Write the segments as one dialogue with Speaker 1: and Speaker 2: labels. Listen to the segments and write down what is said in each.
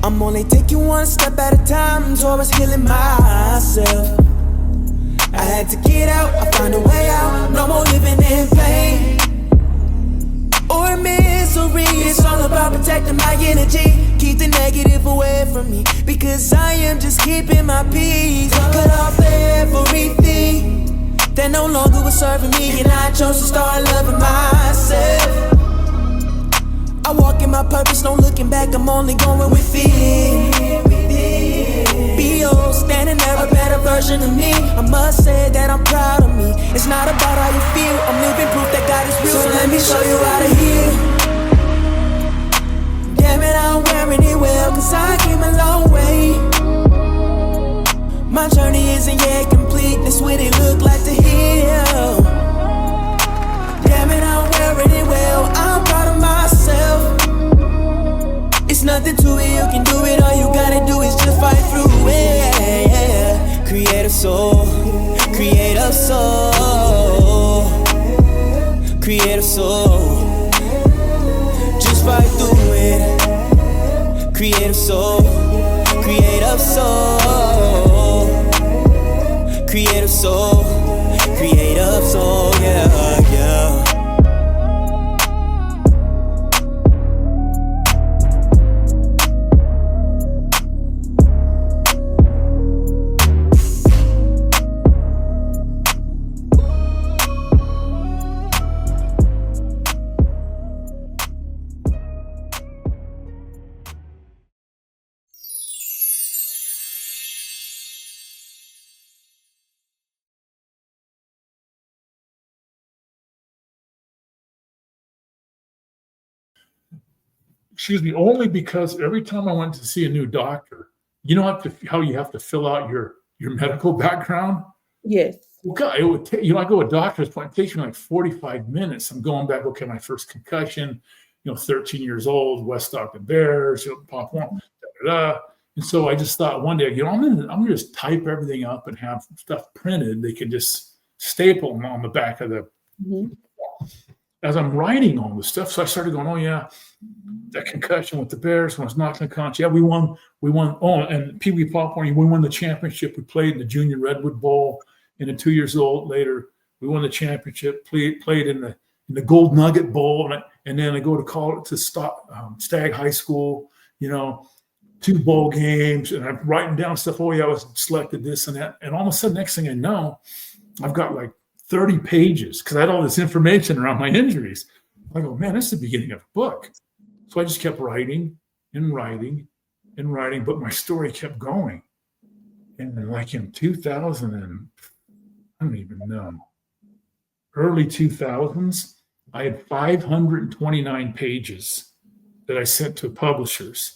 Speaker 1: I'm only taking one step at a time towards healing myself. I had to get out, I found a way out. No more living in pain or misery. It's all about protecting my energy. Keep the negative away from me, because I am just keeping my peace. Cut off everything that no longer was serving me, and I chose to start loving myself. I walk in my purpose, no looking back, I'm only going within. Be.O. standing there, a better version of me. I must say that I'm proud of me. It's not about how you feel, I'm living proof that God is real. So let me show you how to heal. Damn it, I'm wearing it well, cause I came a long way. My journey isn't yet complete, that's what it look like to heal. Damn it, I'm wearing it well, I'm proud of myself. It's nothing to it, you can do it, all you gotta do is just fight through it. Creative soul, creative soul, creative soul. Just fight through it. Creative soul, creative soul, creative soul, creative soul, yeah, yeah.
Speaker 2: Excuse me, only because every time I went to see a new doctor, you know how you have to fill out your medical background?
Speaker 3: Yes.
Speaker 2: Well, God, it would take, I go to a doctor's appointment, it takes me like 45 minutes. I'm going back, okay, my first concussion, 13 years old, West Stockton Bears, Pop One, And so I just thought one day, I'm gonna just type everything up and have stuff printed. They could just staple them on the back of the. Mm-hmm. As I'm writing all this stuff, so I started going, oh yeah, that concussion with the Bears was not concussion. Yeah, we won. Oh, and Pee Wee Popcorn, we won the championship. We played in the Junior Redwood Bowl, and then 2 years old later, we won the championship. Played in the Gold Nugget Bowl, and then I go to college to Stagg High School. 2 bowl games, and I'm writing down stuff. Oh yeah, I was selected this and that, and all of a sudden, next thing I know, I've got like 30 pages because I had all this information around my injuries. I go, man, that's the beginning of a book. So I just kept writing and writing and writing, but my story kept going. And then like in 2000 and I don't even know, early 2000s, I had 529 pages that I sent to publishers.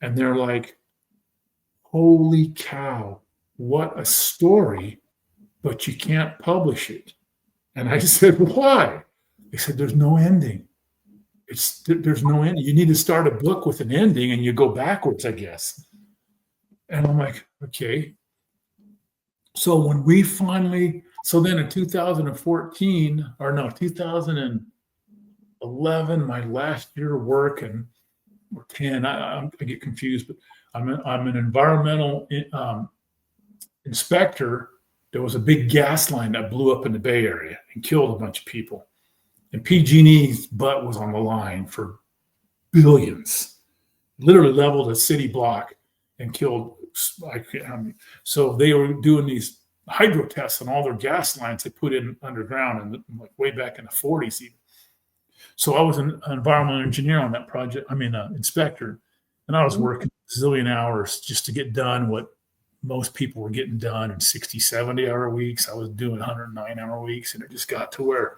Speaker 2: And they're like, holy cow, what a story, but you can't publish it. And I said, why? They said, there's no ending. There's no ending. You need to start a book with an ending and you go backwards, I guess. And I'm like, okay. So when we finally, then in 2014, 2011, my last year of work, or 10, I get confused, but I'm an environmental inspector. There was a big gas line that blew up in the Bay Area and killed a bunch of people. And PG&E's butt was on the line for billions. Literally leveled a city block and killed. So they were doing these hydro tests on all their gas lines they put in underground, and like way back in the 40s even. So I was an environmental engineer on that project. Inspector, and I was working a zillion hours just to get done what most people were getting done in 60, 70-hour weeks. I was doing 109-hour weeks, and it just got to where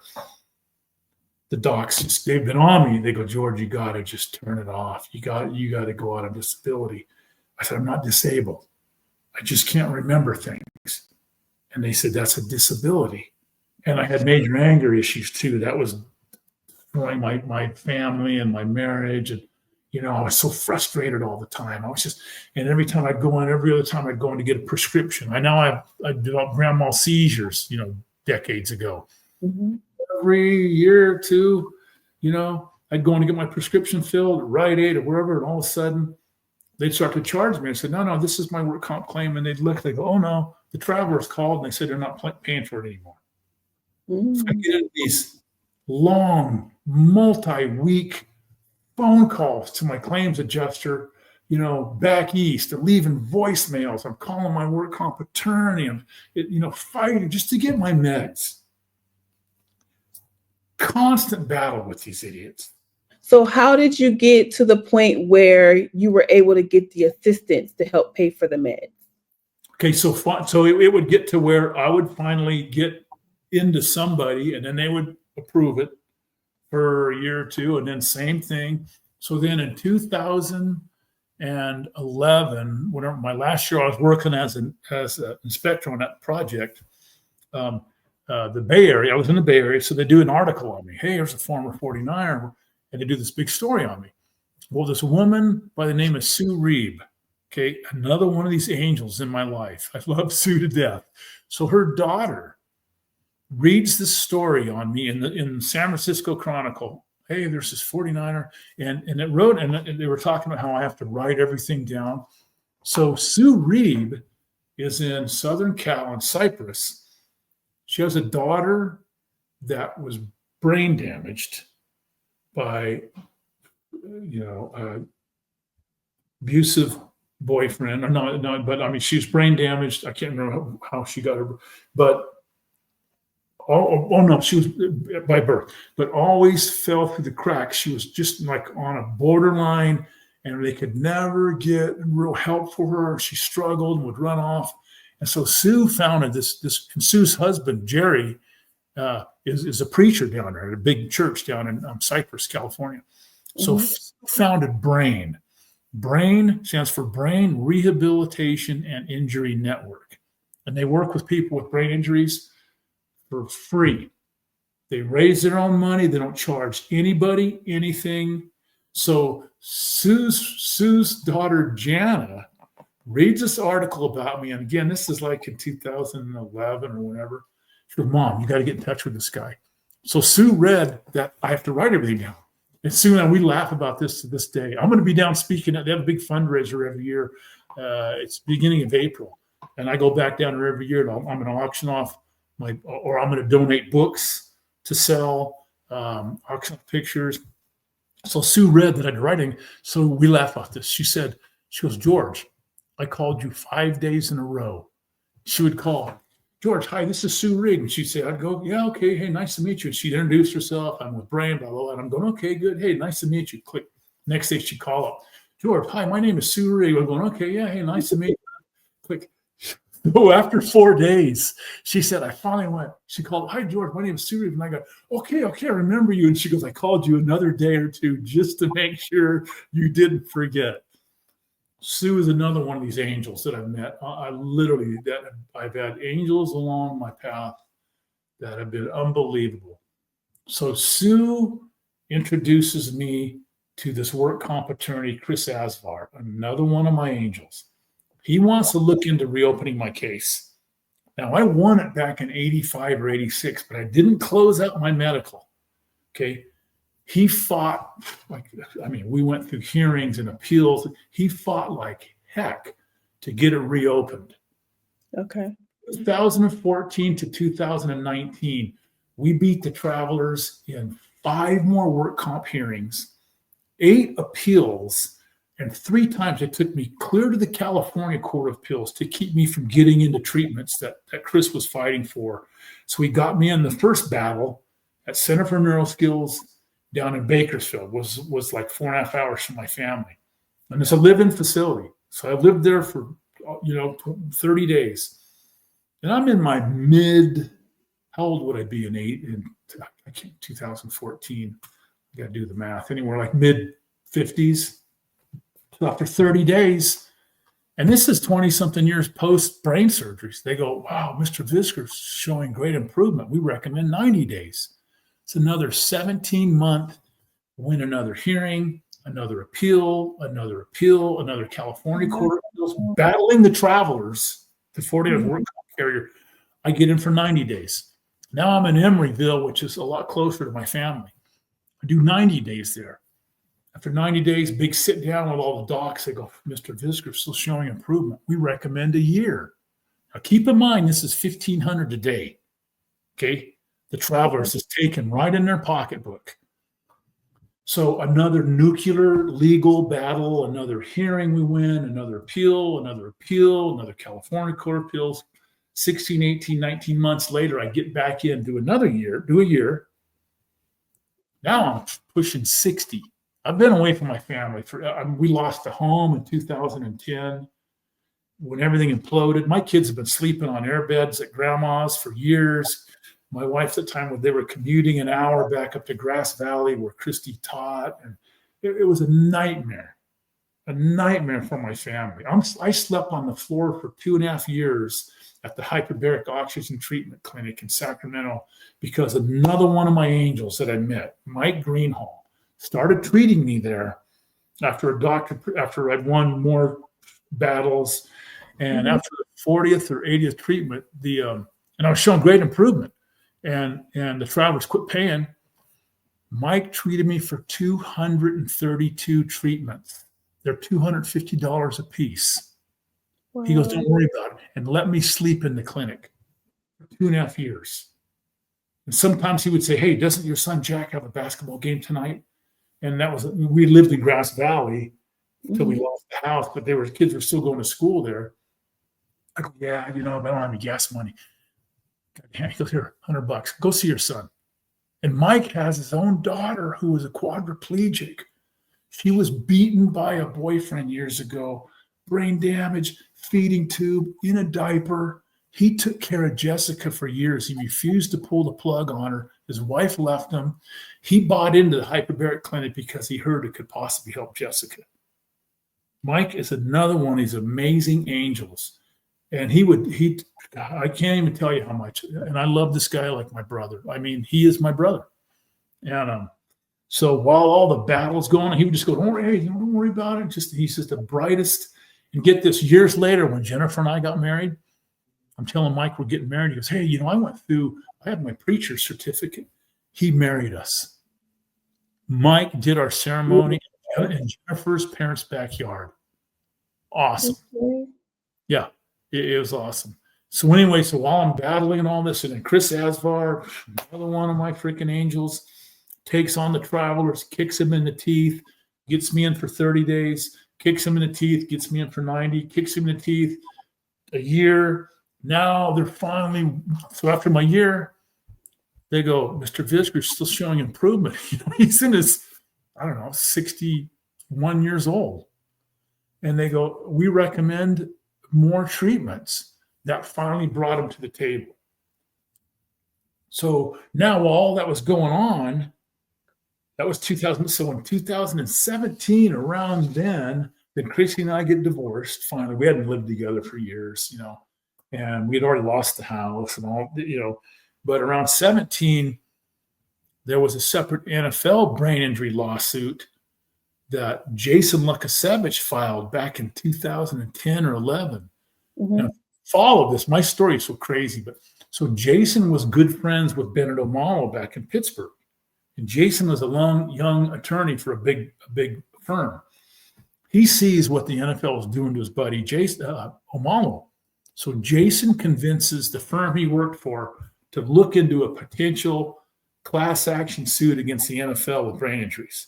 Speaker 2: the docs, they've been on me. They go, George, you got to just turn it off. You got to go out on disability. I said, I'm not disabled. I just can't remember things. And they said, that's a disability. And I had major anger issues too. That was destroying my family and my marriage. And, I was so frustrated all the time. I was just, and every time I'd go in, every other time I'd go in to get a prescription. I developed grand mal seizures, decades ago.
Speaker 3: Mm-hmm.
Speaker 2: Every year or two, I'd go in to get my prescription filled at Rite Aid or wherever, and all of a sudden they'd start to charge me. I said, no, this is my work comp claim. And they'd look, they go, oh no, the travelers called and they said they're not paying for it anymore.
Speaker 3: Mm-hmm.
Speaker 2: So I get into these long, multi-week phone calls to my claims adjuster, back east. They're leaving voicemails. I'm calling my work comp attorney. I'm, fighting just to get my meds. Constant battle with these idiots.
Speaker 3: So how did you get to the point where you were able to get the assistance to help pay for the meds?
Speaker 2: Okay, so it would get to where I would finally get into somebody, and then they would approve it for a year or two, and then same thing. So then in 2011, whenever my last year, I was working as an inspector on that project. The Bay Area, I was in the Bay Area, so they do an article on me. Hey, there's a former 49er, and they do this big story on me. Well, this woman by the name of Sue Reeb, okay, another one of these angels in my life. I love Sue to death. So her daughter reads the story on me in the San Francisco Chronicle. Hey, there's this 49er, and it wrote, and they were talking about how I have to write everything down. So Sue Reeb is in Southern Cal in Cyprus. She has a daughter that was brain damaged by, abusive boyfriend. No, but I mean, she was brain damaged. I can't remember how she got her, but no, she was by birth, but always fell through the cracks. She was just like on a borderline, and they could never get real help for her. She struggled and would run off. And so Sue founded this Sue's husband, Jerry, is a preacher down there at a big church down in Cypress, California. So founded BRAIN. BRAIN stands for Brain Rehabilitation and Injury Network. And they work with people with brain injuries for free. They raise their own money. They don't charge anybody anything. So Sue's daughter, Jana, reads this article about me. And again, this is like in 2011 or whenever. She goes, Mom, you got to get in touch with this guy. So Sue read that I have to write everything down. And Sue and we laugh about this to this day. I'm going to be down speaking. They have a big fundraiser every year. It's beginning of April. And I go back down there every year. I'm going to auction off I'm going to donate books to sell, auction off pictures. So Sue read that I'd writing. So we laugh about this. She goes, George, I called you 5 days in a row. She would call, George, hi, this is Sue Reeb. And she'd say, I'd go, yeah, okay, hey, nice to meet you. And she'd introduce herself. I'm with Brain, blah, blah, blah. And I'm going, okay, good. Hey, nice to meet you. Click. Next day she'd call up, George, hi, my name is Sue Reeb. I'm going, okay, yeah, hey, nice to meet you. Click. So after 4 days, she said, I finally went. She called, hi, George, my name is Sue Reeb. And I go, okay, I remember you. And she goes, I called you another day or two just to make sure you didn't forget. Sue is another one of these angels that I've met. I've had angels along my path that have been unbelievable. So Sue introduces me to this work comp attorney, Chris Asvar, another one of my angels. He wants to look into reopening my case. Now, I won it back in 85 or 86, but I didn't close out my medical. Okay. He fought we went through hearings and appeals. He fought like heck to get it reopened.
Speaker 3: Okay.
Speaker 2: 2014 to 2019, we beat the travelers in 5 more work comp hearings, 8 appeals, and 3 times it took me clear to the California Court of Appeals to keep me from getting into treatments that Chris was fighting for. So he got me in the first battle at Center for Neuro Skills down in Bakersfield, was like 4.5 hours from my family. And it's a live-in facility. So I lived there for 30 days. And I'm in my how old would I be in 2014? I got to do the math. Anywhere like mid 50s. So after 30 days, And this is 20-something years post brain surgeries. They go, wow, Mr. Visger's showing great improvement. We recommend 90 days. It's another 17-month, win another hearing, another appeal, another California court of appeals, battling the travelers, the 40 work carrier. I get in for 90 days. Now I'm in Emeryville, which is a lot closer to my family. I do 90 days there. After 90 days, big sit down with all the docs. They go, Mr. Visger's still showing improvement. We recommend a year. Now keep in mind, this is $1,500 a day. Okay. The travelers is taken right in their pocketbook. So another nuclear legal battle, another hearing we win, another appeal, another California court of appeals. 16, 18, 19 months later, I get back in, do a year. Now I'm pushing 60. I've been away from my family. We lost a home in 2010 when everything imploded. My kids have been sleeping on air beds at grandma's for years. My wife at the time, they were commuting an hour back up to Grass Valley where Christy taught. And it was a nightmare for my family. I slept on the floor for 2.5 years at the hyperbaric oxygen treatment clinic in Sacramento because another one of my angels that I met, Mike Greenhall, started treating me there after I'd won more battles. And after the 40th or 80th treatment, and I was showing great improvement. And the travelers quit paying. Mike treated me for 232 treatments. They're $250 a piece. Wow. He goes, don't worry about it. And let me sleep in the clinic for 2.5 years. And sometimes he would say, hey, doesn't your son Jack have a basketball game tonight? And we lived in Grass Valley until we lost the house, but kids were still going to school there. I go, yeah, but I don't have any gas money. He goes, here, $100. Go see your son. And Mike has his own daughter who was a quadriplegic. She was beaten by a boyfriend years ago, brain damage, feeding tube, in a diaper. He took care of Jessica for years. He refused to pull the plug on her. His wife left him. He bought into the hyperbaric clinic because he heard it could possibly help Jessica. Mike is another one of these amazing angels. And I can't even tell you how much. And I love this guy like my brother. I mean, he is my brother. And so while all the battle's going on, he would just go, don't worry about it. He's just the brightest. And get this, years later, when Jennifer and I got married, I'm telling Mike we're getting married. He goes, hey, I had my preacher's certificate. He married us. Mike did our ceremony in Jennifer's parents' backyard. Awesome. Yeah, it was awesome. So anyway, while I'm battling and all this, and then Chris Asvar, another one of my freaking angels, takes on the travelers, kicks him in the teeth, gets me in for 30 days, kicks him in the teeth, gets me in for 90, kicks him in the teeth, a year. Now they're finally, so after my year, they go, Mr. Visger's still showing improvement. He's in his, 61 years old. And they go, we recommend more treatments. That finally brought him to the table. So now while all that was going on, that was 2000. So in 2017, around then Chrissy and I get divorced. Finally, we hadn't lived together for years, and we had already lost the house and all, but around 17, there was a separate NFL brain injury lawsuit that Jason Lukasevich filed back in 2010 or 11. And follow this. My story is so crazy, but so Jason was good friends with Bennett O'Malley back in Pittsburgh, and Jason was a young attorney for a big firm. He sees what the NFL is doing to his buddy Jason O'Malley. So Jason convinces the firm he worked for to look into a potential class action suit against the NFL with brain injuries.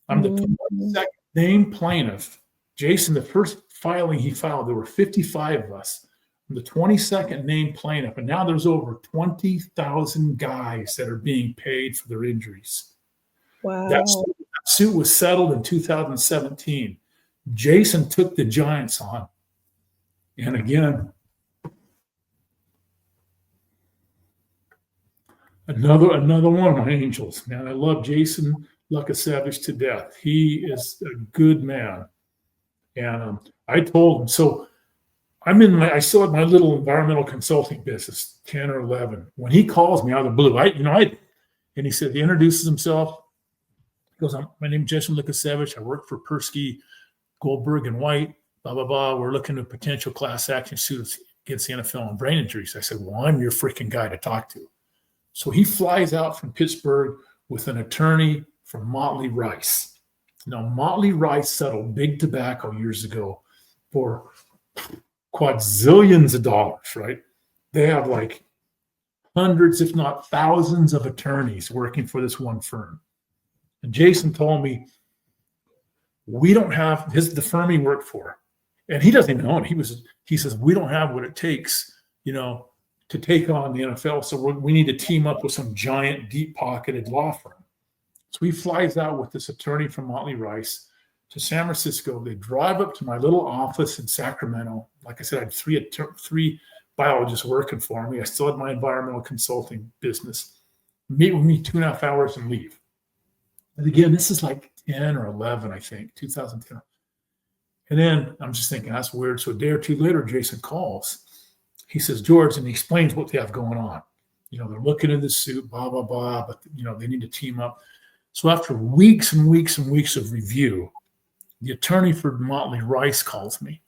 Speaker 2: I'm the second named plaintiff. Jason, the first filing he filed, there were 55 of us. I'm the 22nd named plaintiff, and now there's over 20,000 guys that are being paid for their injuries.
Speaker 3: Wow.
Speaker 2: That suit was settled in 2017. Jason took the Giants on. And again, another one of my angels, man. I love Jason Lukasevich to death. He is a good man. And I told him, so I still have my little environmental consulting business, 10 or 11. When he calls me out of the blue, and he said, he introduces himself. He goes, my name is Jason Lukasevich. I work for Persky, Goldberg and White, blah, blah, blah. We're looking at potential class action suits against the NFL on brain injuries. I said, well, I'm your freaking guy to talk to. So he flies out from Pittsburgh with an attorney from Motley Rice. Now, Motley Rice settled big tobacco years ago for quadzillions of dollars, right? They have like hundreds, if not thousands of attorneys working for this one firm. And Jason told me, we don't have the firm he worked for. And he doesn't even own it. He says, we don't have what it takes, to take on the NFL. So we need to team up with some giant, deep-pocketed law firm. So he flies out with this attorney from Motley Rice to San Francisco. They drive up to my little office in Sacramento. Like I said, I had three biologists working for me. I still had my environmental consulting business. Meet with me 2.5 hours and leave. And again, this is like 10 or 11, I think, 2010. And then I'm just thinking, that's weird. So a day or two later, Jason calls. He says, George, and he explains what they have going on. They're looking at this suit, blah, blah, blah, but, they need to team up. So after weeks and weeks and weeks of review, the attorney for Motley Rice calls me.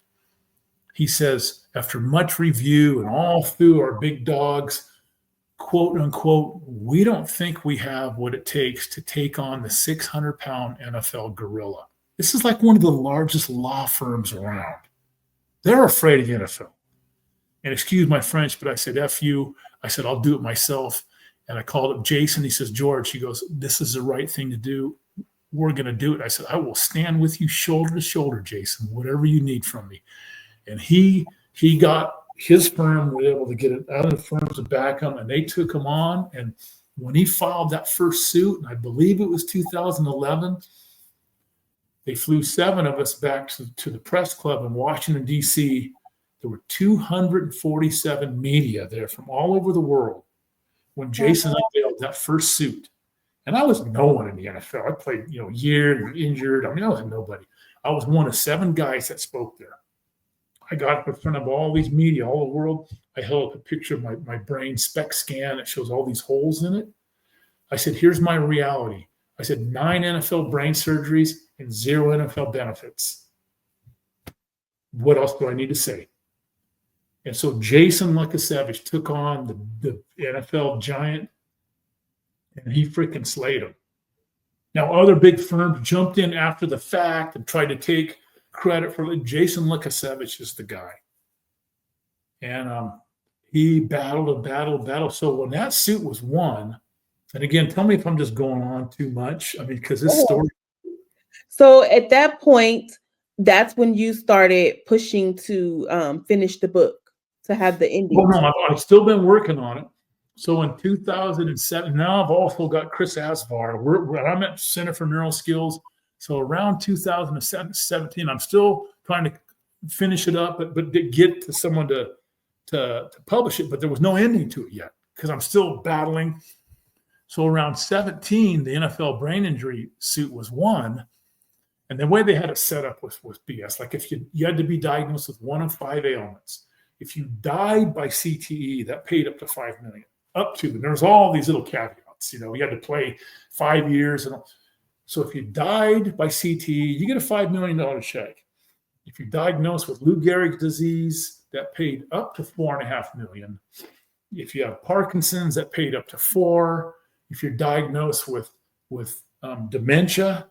Speaker 2: He says, after much review and all through our big dogs, quote unquote, we don't think we have what it takes to take on the 600-pound NFL gorilla. This is like one of the largest law firms around. They're afraid of the NFL. And excuse my French, but I said, F you. I said, I'll do it myself. And I called up Jason. He says, George, he goes, this is the right thing to do. We're going to do it. I said, I will stand with you shoulder to shoulder, Jason, whatever you need from me. And he got his firm, were able to get it out of the firms to back him, and they took him on. And when he filed that first suit, and I believe it was 2011, they flew 7 of us back to the press club in Washington, D.C. There were 247 media there from all over the world when Jason unveiled that first suit. And I was no one in the NFL. I played, year and injured. I was nobody. I was one of 7 guys that spoke there. I got up in front of all these media, all the world. I held up a picture of my brain SPECT scan that shows all these holes in it. I said, here's my reality. I said, 9 NFL brain surgeries and 0 NFL benefits. What else do I need to say? And so Jason Lukasevich took on the NFL giant, and he freaking slayed him. Now, other big firms jumped in after the fact and tried to take credit for it. Jason Lukasevich is the guy. And he battled. So when that suit was won, and again, tell me if I'm just going on too much. Because this story.
Speaker 3: So at that point, that's when you started pushing to finish the book, to have the ending.
Speaker 2: Well, no, I've still been working on it. So in 2007, now I've also got Chris Asvar. I'm at Center for Neural Skills. So around 2017, I'm still trying to finish it up, but get to someone to publish it. But there was no ending to it yet because I'm still battling. So around 17, the NFL brain injury suit was won. And the way they had it set up was BS. Like if you had to be diagnosed with 1 of 5 ailments. If you died by CTE, that paid up to $5 million. And there's all these little caveats. You had to play 5 years. And so if you died by CTE, you get a $5 million check. If you're diagnosed with Lou Gehrig's disease, that paid up to $4.5 million. If you have Parkinson's, that paid up to $4 million. If you're diagnosed with dementia,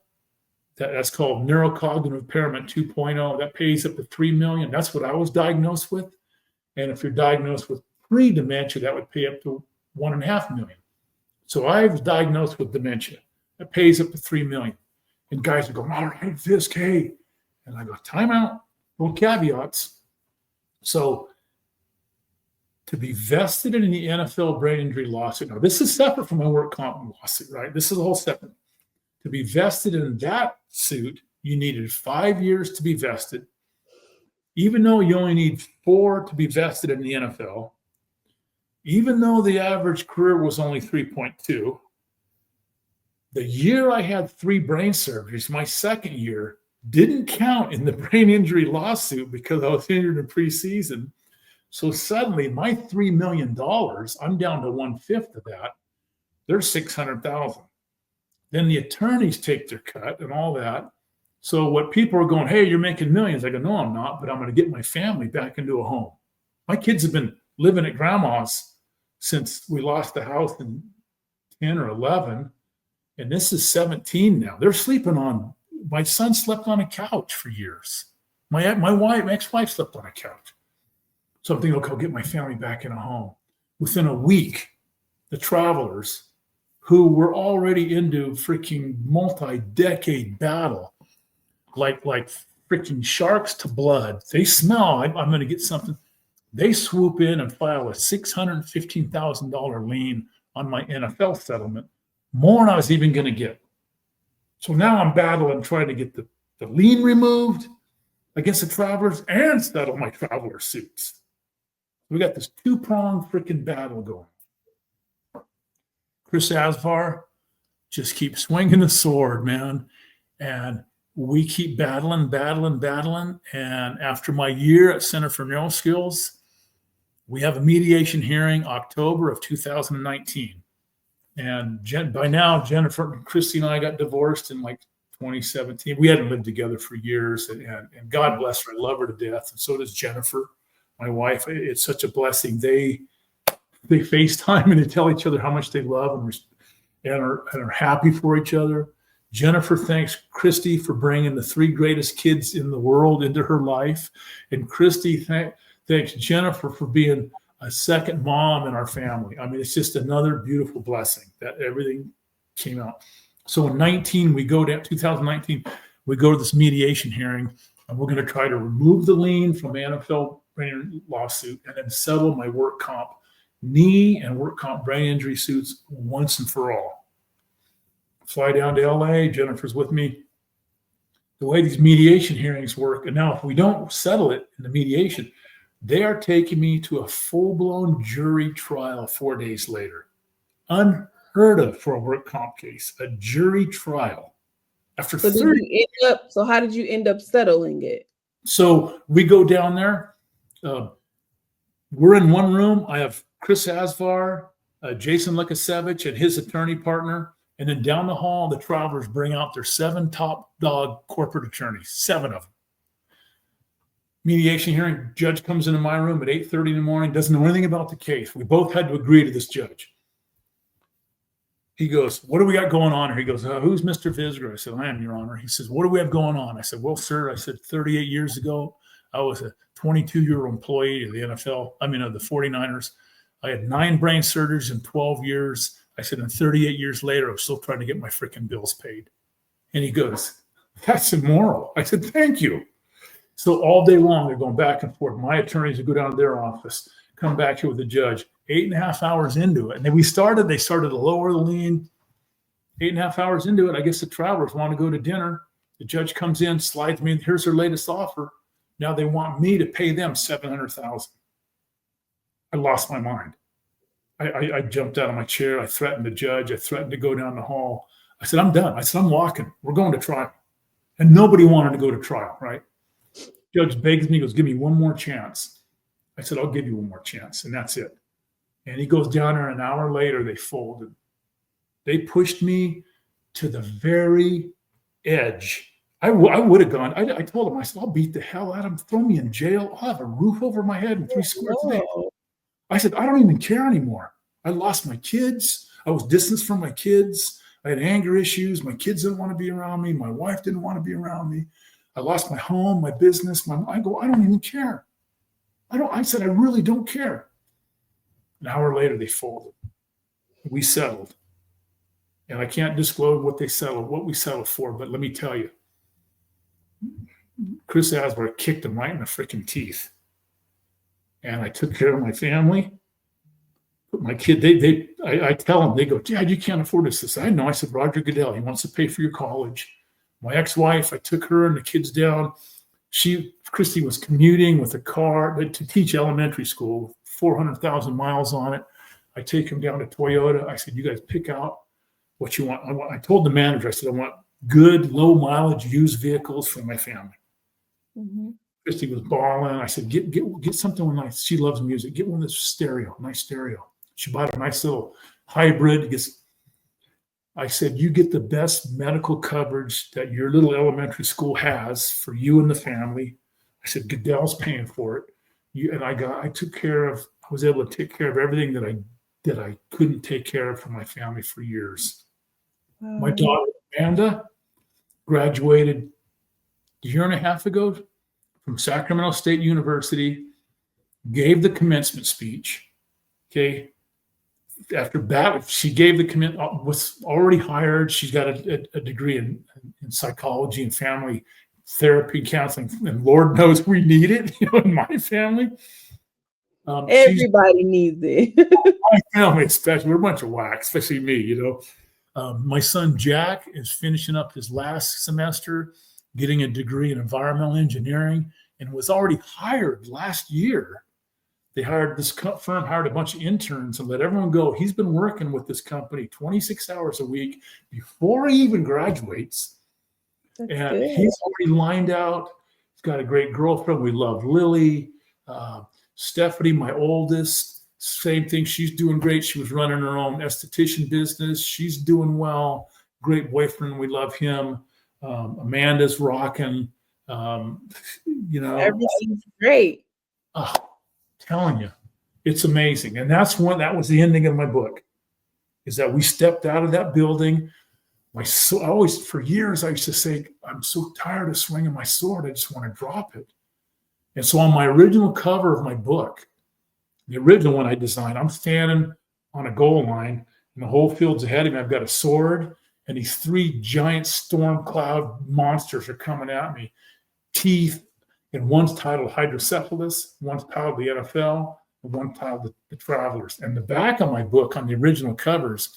Speaker 2: that's called neurocognitive impairment 2.0, that pays up to $3 million. That's what I was diagnosed with. And if you're diagnosed with pre-dementia, that would pay up to $1.5 million. So I was diagnosed with dementia. That pays up to $3 million. And guys would go, all right, Visk, hey. And I go, time out, no caveats. So to be vested in the NFL brain injury lawsuit, now this is separate from my work comp lawsuit, right? This is a whole separate. To be vested in that suit, you needed 5 years to be vested. Even though you only need 4 to be vested in the NFL, even though the average career was only 3.2, the year I had 3 brain surgeries, my second year, Didn't count in the brain injury lawsuit because I was injured in preseason. So suddenly my $3 million, I'm down to 1/5 of that. There's 600,000. Then the attorneys take their cut and all that. So what people are going, hey, you're making millions. I go, no, I'm not, but I'm going to get my family back into a home. My kids have been living at grandma's since we lost the house in 10 or 11. And this is 17 now. They're sleeping on, my son slept on a couch for years. My ex-wife slept on a couch. So I'm thinking, okay, I'll get my family back in a home. Within a week, the travelers who were already into freaking multi-decade battle, like freaking sharks to blood, they smell, I'm going to get something. They swoop in and file a $615,000 lien on my NFL settlement, more than I was even going to get. So now I'm battling, trying to get the lien removed against the travelers and settle my traveler suits. We got this two-pronged freaking battle going. Chris Asvar just keeps swinging the sword, man. And we keep battling. And after my year at Center for Neural Skills, we have a mediation hearing October of 2019. And by now, Jennifer, Christy, and I got divorced in like 2017. We hadn't lived together for years, and God bless her. I love her to death, and so does Jennifer, my wife. It's such a blessing. They FaceTime and they tell each other how much they love and are happy for each other. Jennifer thanks Christy for bringing the 3 greatest kids in the world into her life, and Christy thanks Jennifer for being a second mom in our family. I mean, it's just another beautiful blessing that everything came out. So in 2019, we go to this mediation hearing, and we're going to try to remove the lien from the NFL brain lawsuit and then settle my work comp knee and work comp brain injury suits once and for all. Fly down to LA. Jennifer's with me. The way these mediation hearings work, and now if we don't settle it in the mediation, they are taking me to a full-blown jury trial 4 days later. Unheard of for a work comp case, a jury trial. After
Speaker 3: so how did you end up settling it?
Speaker 2: So we go down there. We're in one room. I have Chris Asvar, Jason Lukasevich, and his attorney partner. And then down the hall, the travelers bring out their 7 top dog corporate attorneys, 7 of them. Mediation hearing, judge comes into my room at 8:30 in the morning, doesn't know anything about the case. We both had to agree to this judge. He goes, what do we got going on here? He goes, who's Mr. Visger? I said, I am, Your Honor. He says, what do we have going on? I said, well, sir, I said, 38 years ago, I was a 22-year-old employee of the NFL, of the 49ers. I had 9 brain surgeries in 12 years. I said, and 38 years later, I'm still trying to get my freaking bills paid. And he goes, that's immoral. I said, thank you. So all day long, they're going back and forth. My attorneys would go down to their office, come back here with the judge, 8.5 hours into it. And then they started to lower the lien. 8.5 hours into it, I guess the travelers want to go to dinner. The judge comes in, slides me, here's their latest offer. Now they want me to pay them $700,000. I lost my mind. I jumped out of my chair. I threatened the judge. I threatened to go down the hall. I said, I'm done. I said, I'm walking. We're going to trial. And nobody wanted to go to trial, right? Judge begs me, he goes, give me one more chance. I said, I'll give you one more chance, and that's it. And he goes down there. An hour later, they folded. They pushed me to the very edge. I would have gone. I told him, I said, I'll beat the hell out of him. Throw me in jail. I'll have a roof over my head and 3 square feet. I said, I don't even care anymore. I lost my kids. I was distanced from my kids. I had anger issues. My kids didn't want to be around me. My wife didn't want to be around me. I lost my home, my business. I don't even care. I said, I really don't care. An hour later, they folded. We settled. And I can't disclose what we settled for, but let me tell you, Chris Asvar kicked him right in the freaking teeth. And I took care of my family. But my kid, I tell them, they go, Dad, you can't afford this. I said, I know. I said, Roger Goodell, he wants to pay for your college. My ex-wife, I took her and the kids down. Christy was commuting with a car to teach elementary school, 400,000 miles on it. I take him down to Toyota. I said, you guys pick out what you want. I told the manager, I said, I want good, low mileage used vehicles for my family.
Speaker 3: Mm-hmm.
Speaker 2: Christy was bawling. I said, get something nice. She loves music. Get one that's stereo, nice stereo. She bought a nice little hybrid. I said, you get the best medical coverage that your little elementary school has for you and the family. I said, Goodell's paying for it. I was able to take care of everything that I couldn't take care of for my family for years. My daughter, Amanda, graduated a year and a half ago from Sacramento State University, gave the commencement speech. Okay. After that, she gave the commencement, was already hired. She's got a degree in psychology and family therapy counseling. And Lord knows we need it, in my family.
Speaker 3: Everybody needs it.
Speaker 2: My family, especially, we're a bunch of whacks, especially me, My son Jack is finishing up his last semester, getting a degree in environmental engineering, and was already hired last year. This firm hired a bunch of interns and let everyone go. He's been working with this company 26 hours a week before he even graduates. That's and good. He's already lined out. He's got a great girlfriend. We love Lily. Stephanie, my oldest, same thing. She's doing great. She was running her own esthetician business. She's doing well. Great boyfriend. We love him. Amanda's rocking.
Speaker 3: Everything's great.
Speaker 2: Telling you, it's amazing. And that was the ending of my book, is that we stepped out of that building. For years, I used to say, I'm so tired of swinging my sword. I just want to drop it. And so on my original cover of my book, the original one I designed, I'm standing on a goal line and the whole field's ahead of me. I've got a sword and these 3 giant storm cloud monsters are coming at me. Teeth, and one's titled Hydrocephalus, one's titled the NFL, and one titled the Travelers. And the back of my book on the original covers,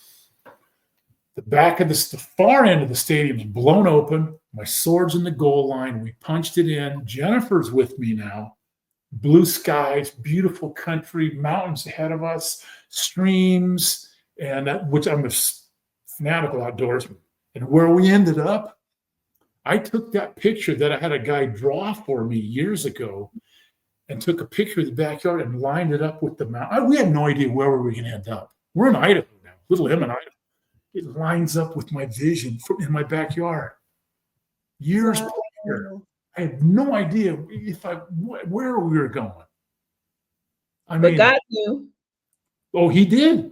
Speaker 2: the back of the far end of the stadium is blown open. My sword's in the goal line. We punched it in. Jennifer's with me now. Blue skies, beautiful country, mountains ahead of us, streams, which I'm a fanatical outdoorsman. And where we ended up, I took that picture that I had a guy draw for me years ago and took a picture of the backyard and lined it up with the mountain. We had no idea where we were going to end up. We're in Idaho now, Little M in Idaho. It lines up with my vision in my backyard. Years later, I had no idea where we were going.
Speaker 3: But God knew.
Speaker 2: Oh, he did.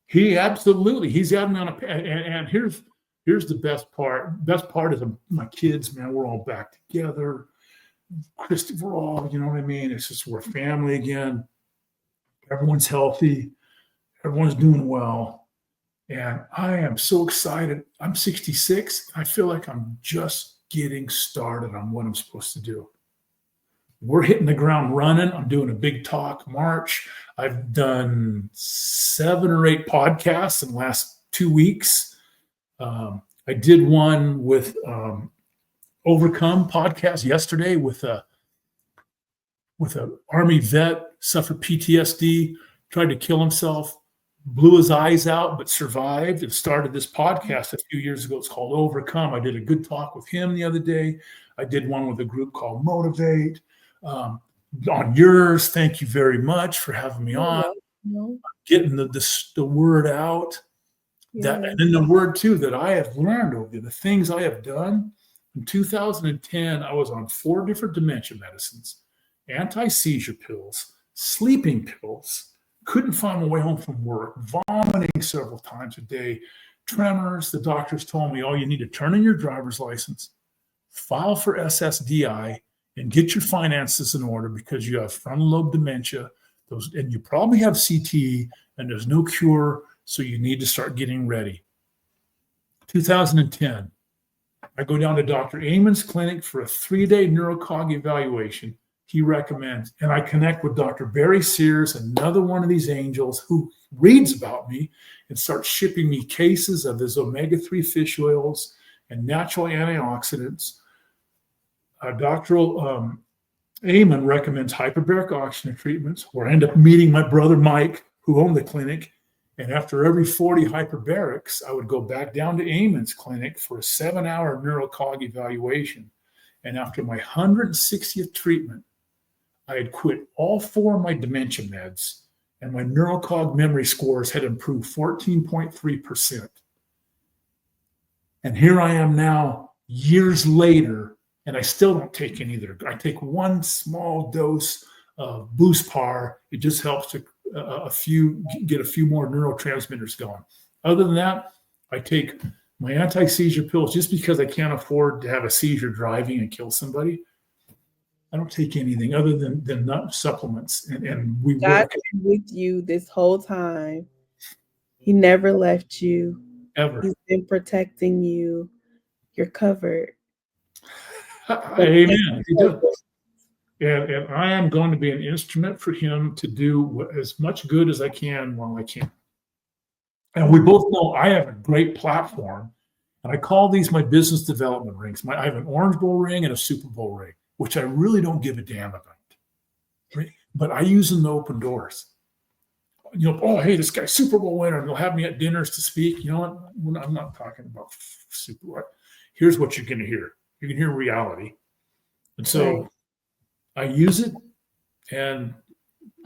Speaker 2: He absolutely. He's got me on and here's the best part. Best part is my kids, man, we're all back together. Christy, we're all, you know what I mean? It's just we're family again. Everyone's healthy. Everyone's doing well. And I am so excited. I'm 66. I feel like I'm just getting started on what I'm supposed to do. We're hitting the ground running. I'm doing a big talk March. I've done 7 or 8 podcasts in the last 2 weeks. I did one with Overcome podcast yesterday with a Army vet, suffered PTSD, tried to kill himself, blew his eyes out, but survived and started this podcast a few years ago. It's called Overcome. I did a good talk with him the other day. I did one with a group called Motivate. On yours, thank you very much for having me on. Getting the word out. And then the word too that I have learned over the things I have done. In 2010, I was on 4 different dementia medicines, anti-seizure pills, sleeping pills, couldn't find my way home from work, vomiting several times a day, tremors. The doctors told me, oh, you need to turn in your driver's license, file for SSDI, and get your finances in order because you have frontal lobe dementia, and you probably have CTE, and there's no cure, so you need to start getting ready. 2010, I go down to Dr. Amon's clinic for a 3-day neurocog evaluation. He recommends, and I connect with Dr. Barry Sears, another one of these angels who reads about me and starts shipping me cases of his omega-3 fish oils and natural antioxidants. Dr. Amon recommends hyperbaric oxygen treatments, where I end up meeting my brother Mike, who owned the clinic. And after every 40 hyperbarics, I would go back down to Amon's clinic for a 7-hour neurocog evaluation. And after my 160th treatment, I had quit all 4 of my dementia meds, and my neurocog memory scores had improved 14.3%. And here I am now, years later, and I still don't take any of it. I take one small dose of Boost Par. It just helps to get a few more neurotransmitters going. Other than that, I take my anti-seizure pills just because I can't afford to have a seizure driving and kill somebody. I don't take anything other than nut supplements. And we
Speaker 3: God's
Speaker 2: work
Speaker 3: been with you this whole time. He never left you.
Speaker 2: ever.
Speaker 3: He's been protecting you. You're covered.
Speaker 2: Amen. He does. And I am going to be an instrument for him to do as much good as I can while I can. And we both know I have a great platform, and I call these my business development rings. I have an Orange Bowl ring and a Super Bowl ring, which I really don't give a damn about. Right? But I use them to open doors. Oh, hey, this guy's Super Bowl winner, and they'll have me at dinners to speak. You know what? I'm not talking about Super Bowl. Here's what you're going to hear. You're going to hear reality. And so
Speaker 3: Right.
Speaker 2: I use it, and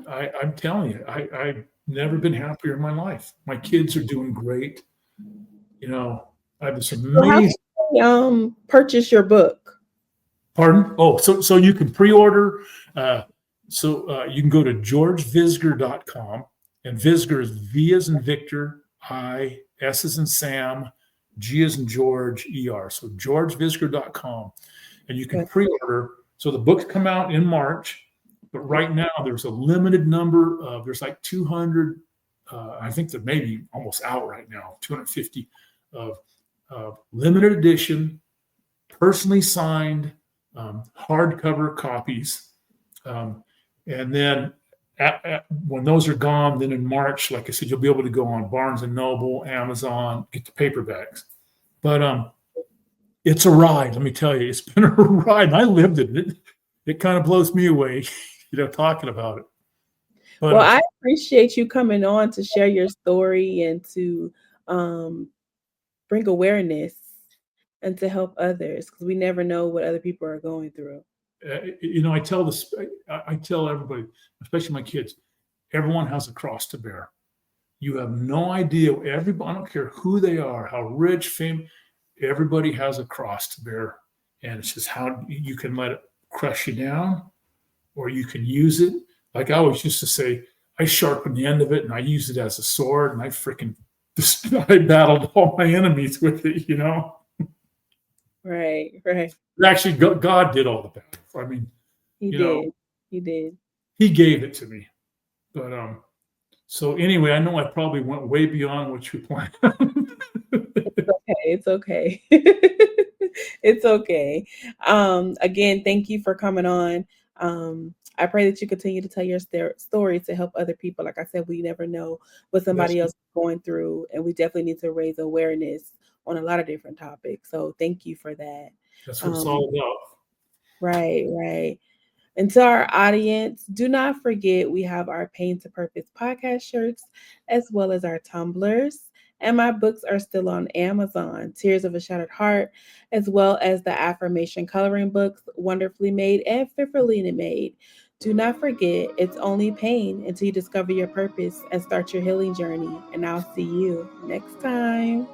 Speaker 2: I'm telling you, I've never been happier in my life. My kids are doing great. I have this amazing.
Speaker 3: So how can we, purchase your book?
Speaker 2: Pardon? Oh, so you can pre-order. You can go to georgevisger.com, and Visger is V as in Victor, I, S as in Sam, G as in George, ER. So georgevisger.com, and you can pre-order. So the books come out in March, but right now there's a limited number of, there's like 200, I think they're maybe almost out right now, 250 of limited edition, personally signed, hardcover copies. And then when those are gone, then in March, like I said, you'll be able to go on Barnes & Noble, Amazon, get the paperbacks. But it's a ride, let me tell you. It's been a ride. I lived it. It kind of blows me away, talking about it. But,
Speaker 3: well, I appreciate you coming on to share your story and to bring awareness and to help others, because we never know what other people are going through.
Speaker 2: I tell everybody, especially my kids, everyone has a cross to bear. You have no idea. Everybody, I don't care who they are, how rich, famous. Everybody has a cross to bear, and it's just how you can let it crush you down, or you can use it. Like I always used to say, I sharpen the end of it and I use it as a sword, and I battled all my enemies with it.
Speaker 3: Right.
Speaker 2: Actually, God did all the battle. I mean,
Speaker 3: He did.
Speaker 2: He gave it to me. But so anyway, I know I probably went way beyond what you planned.
Speaker 3: It's okay. It's okay. Again, thank you for coming on. I pray that you continue to tell your story to help other people. Like I said, we never know what somebody else is going through, and we definitely need to raise awareness on a lot of different topics. So thank you for that.
Speaker 2: That's what it's all about.
Speaker 3: Right. And to our audience, do not forget we have our Pain to Purpose podcast shirts, as well as our tumblers. And my books are still on Amazon, Tears of a Shattered Heart, as well as the affirmation coloring books, Wonderfully Made and Fearfully Made. Do not forget, it's only pain until you discover your purpose and start your healing journey. And I'll see you next time.